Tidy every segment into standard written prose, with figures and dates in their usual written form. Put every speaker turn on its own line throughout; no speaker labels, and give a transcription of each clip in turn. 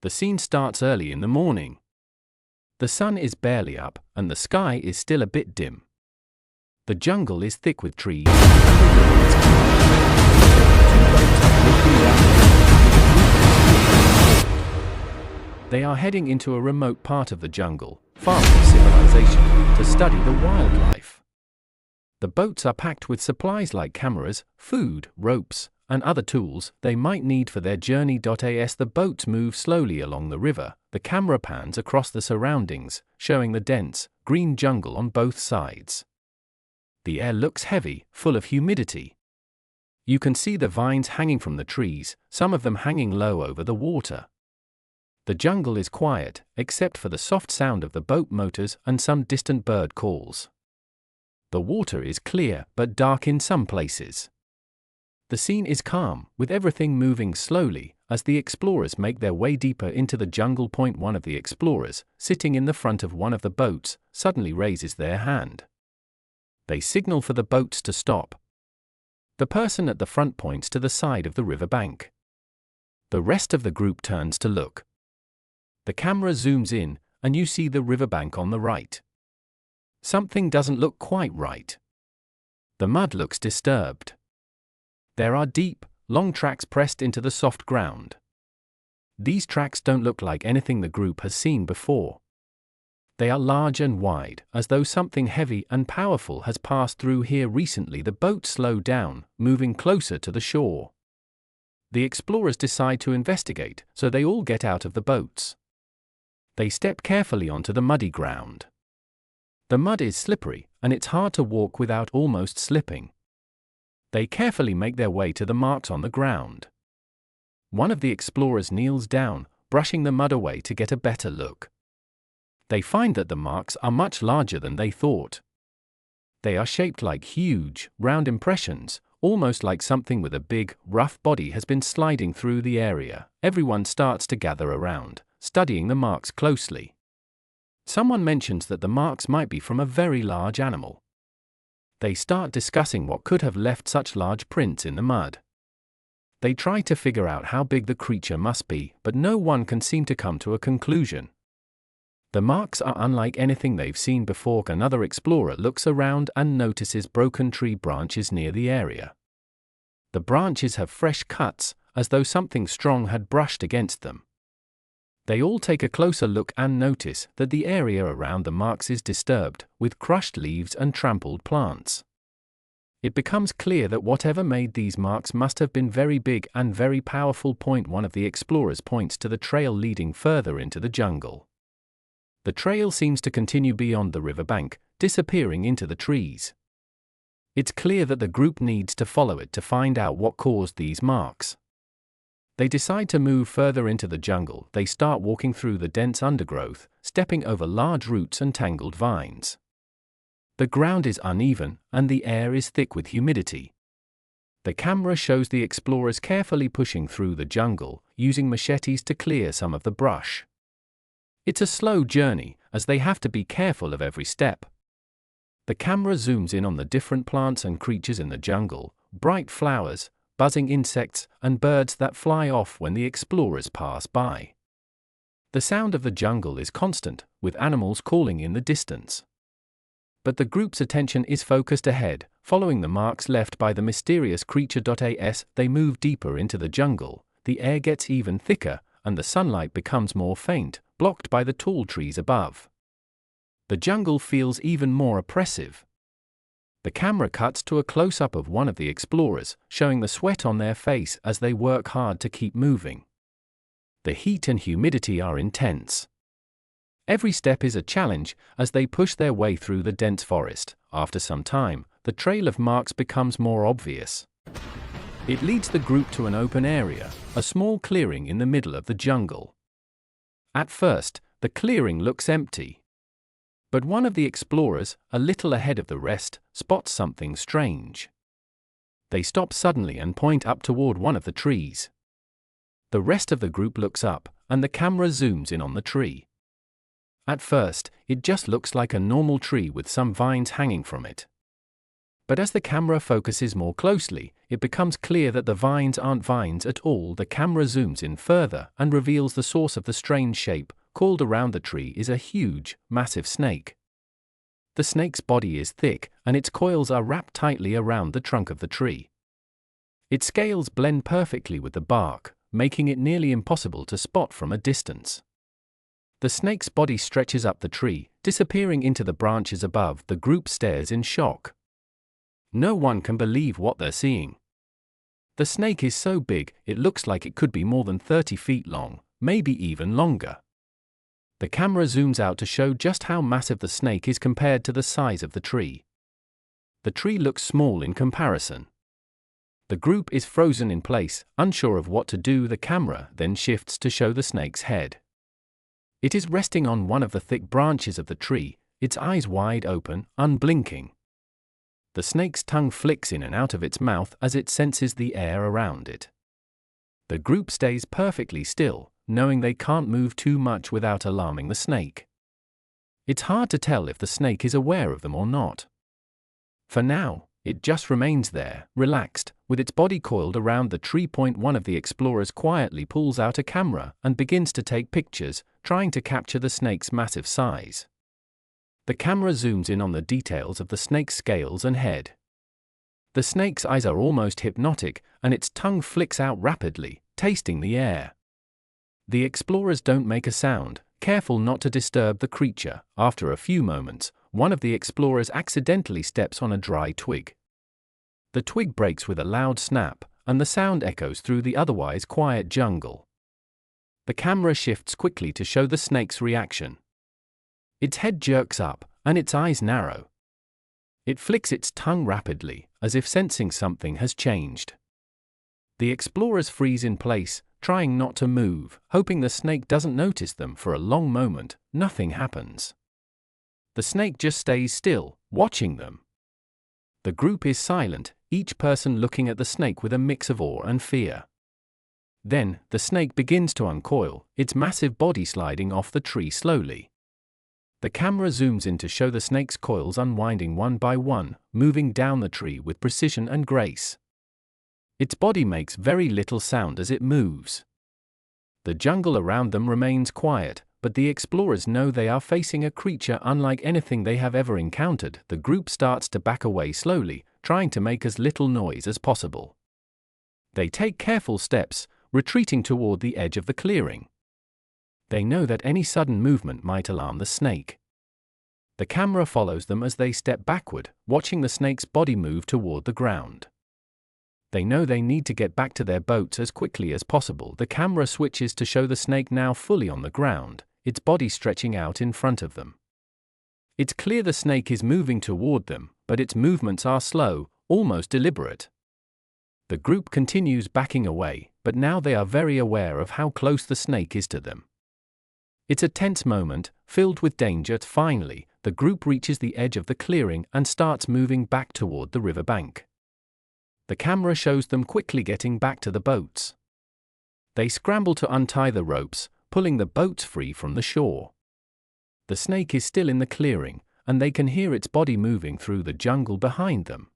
The scene starts early in the morning. The sun is barely up, and the sky is still a bit dim. The jungle is thick with trees, and the river is calm. They are heading into a remote part of the jungle, far from civilization, to study the wildlife. The boats are packed with supplies like cameras, food, ropes, and other tools they might need for their journey. As the boats move slowly along the river, the camera pans across the surroundings, showing the dense, green jungle on both sides. The air looks heavy, full of humidity. You can see the vines hanging from the trees, some of them hanging low over the water. The jungle is quiet, except for the soft sound of the boat motors and some distant bird calls. The water is clear but dark in some places. The scene is calm, with everything moving slowly, as the explorers make their way deeper into the jungle. One of the explorers, sitting in the front of one of the boats, suddenly raises their hand. They signal for the boats to stop. The person at the front points to the side of the riverbank. The rest of the group turns to look. The camera zooms in, and you see the riverbank on the right. Something doesn't look quite right. The mud looks disturbed. There are deep, long tracks pressed into the soft ground. These tracks don't look like anything the group has seen before. They are large and wide, as though something heavy and powerful has passed through here recently. The boats slow down, moving closer to the shore. The explorers decide to investigate, so they all get out of the boats. They step carefully onto the muddy ground. The mud is slippery, and it's hard to walk without almost slipping. They carefully make their way to the marks on the ground. One of the explorers kneels down, brushing the mud away to get a better look. They find that the marks are much larger than they thought. They are shaped like huge, round impressions, almost like something with a big, rough body has been sliding through the area. Everyone starts to gather around, studying the marks closely. Someone mentions that the marks might be from a very large animal. They start discussing what could have left such large prints in the mud. They try to figure out how big the creature must be, but no one can seem to come to a conclusion. The marks are unlike anything they've seen before. Another explorer looks around and notices broken tree branches near the area. The branches have fresh cuts, as though something strong had brushed against them. They all take a closer look and notice that the area around the marks is disturbed, with crushed leaves and trampled plants. It becomes clear that whatever made these marks must have been very big and very powerful. One of the explorers points to the trail leading further into the jungle. The trail seems to continue beyond the riverbank, disappearing into the trees. It's clear that the group needs to follow it to find out what caused these marks. They decide to move further into the jungle. They start walking through the dense undergrowth, stepping over large roots and tangled vines. The ground is uneven, and the air is thick with humidity. The camera shows the explorers carefully pushing through the jungle, using machetes to clear some of the brush. It's a slow journey, as they have to be careful of every step. The camera zooms in on the different plants and creatures in the jungle, bright flowers, buzzing insects, and birds that fly off when the explorers pass by. The sound of the jungle is constant, with animals calling in the distance. But the group's attention is focused ahead, following the marks left by the mysterious creature. As they move deeper into the jungle, the air gets even thicker, and the sunlight becomes more faint, blocked by the tall trees above. The jungle feels even more oppressive. The camera cuts to a close-up of one of the explorers, showing the sweat on their face as they work hard to keep moving. The heat and humidity are intense. Every step is a challenge as they push their way through the dense forest. After some time, the trail of marks becomes more obvious. It leads the group to an open area, a small clearing in the middle of the jungle. At first, the clearing looks empty. But one of the explorers, a little ahead of the rest, spots something strange. They stop suddenly and point up toward one of the trees. The rest of the group looks up, and the camera zooms in on the tree. At first, it just looks like a normal tree with some vines hanging from it. But as the camera focuses more closely, it becomes clear that the vines aren't vines at all. The camera zooms in further and reveals the source of the strange shape. Coiled around the tree is a huge, massive snake. The snake's body is thick, and its coils are wrapped tightly around the trunk of the tree. Its scales blend perfectly with the bark, making it nearly impossible to spot from a distance. The snake's body stretches up the tree, disappearing into the branches above. The group stares in shock. No one can believe what they're seeing. The snake is so big, it looks like it could be more than 30 feet long, maybe even longer. The camera zooms out to show just how massive the snake is compared to the size of the tree. The tree looks small in comparison. The group is frozen in place, unsure of what to do. The camera then shifts to show the snake's head. It is resting on one of the thick branches of the tree, its eyes wide open, unblinking. The snake's tongue flicks in and out of its mouth as it senses the air around it. The group stays perfectly still, knowing they can't move too much without alarming the snake. It's hard to tell if the snake is aware of them or not. For now, it just remains there, relaxed, with its body coiled around the tree. One of the explorers quietly pulls out a camera and begins to take pictures, trying to capture the snake's massive size. The camera zooms in on the details of the snake's scales and head. The snake's eyes are almost hypnotic, and its tongue flicks out rapidly, tasting the air. The explorers don't make a sound, careful not to disturb the creature. After a few moments, one of the explorers accidentally steps on a dry twig. The twig breaks with a loud snap, and the sound echoes through the otherwise quiet jungle. The camera shifts quickly to show the snake's reaction. Its head jerks up, and its eyes narrow. It flicks its tongue rapidly, as if sensing something has changed. The explorers freeze in place, trying not to move, hoping the snake doesn't notice them. For a long moment, nothing happens. The snake just stays still, watching them. The group is silent, each person looking at the snake with a mix of awe and fear. Then, the snake begins to uncoil, its massive body sliding off the tree slowly. The camera zooms in to show the snake's coils unwinding one by one, moving down the tree with precision and grace. Its body makes very little sound as it moves. The jungle around them remains quiet, but the explorers know they are facing a creature unlike anything they have ever encountered. The group starts to back away slowly, trying to make as little noise as possible. They take careful steps, retreating toward the edge of the clearing. They know that any sudden movement might alarm the snake. The camera follows them as they step backward, watching the snake's body move toward the ground. They know they need to get back to their boats as quickly as possible. The camera switches to show the snake now fully on the ground, its body stretching out in front of them. It's clear the snake is moving toward them, but its movements are slow, almost deliberate. The group continues backing away, but now they are very aware of how close the snake is to them. It's a tense moment, filled with danger. Finally, the group reaches the edge of the clearing and starts moving back toward the riverbank. The camera shows them quickly getting back to the boats. They scramble to untie the ropes, pulling the boats free from the shore. The snake is still in the clearing, and they can hear its body moving through the jungle behind them.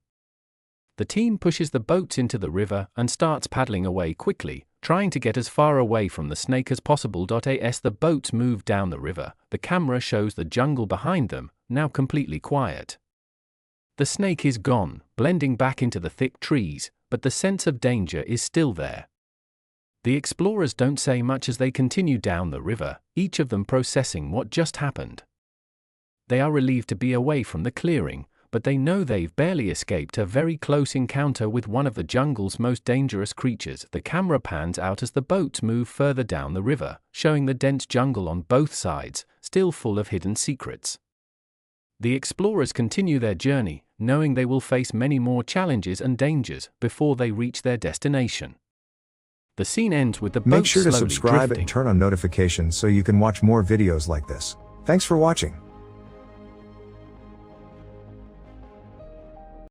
The team pushes the boats into the river and starts paddling away quickly, trying to get as far away from the snake as possible. As the boats move down the river, the camera shows the jungle behind them, now completely quiet. The snake is gone, blending back into the thick trees, but the sense of danger is still there. The explorers don't say much as they continue down the river, each of them processing what just happened. They are relieved to be away from the clearing, but they know they've barely escaped a very close encounter with one of the jungle's most dangerous creatures. The camera pans out as the boats move further down the river, showing the dense jungle on both sides, still full of hidden secrets. The explorers continue their journey, knowing they will face many more challenges and dangers before they reach their destination. The scene ends with the boat
Make sure to
slowly
subscribe
drifting.
and turn on notifications so you can watch more videos like this. Thanks for watching.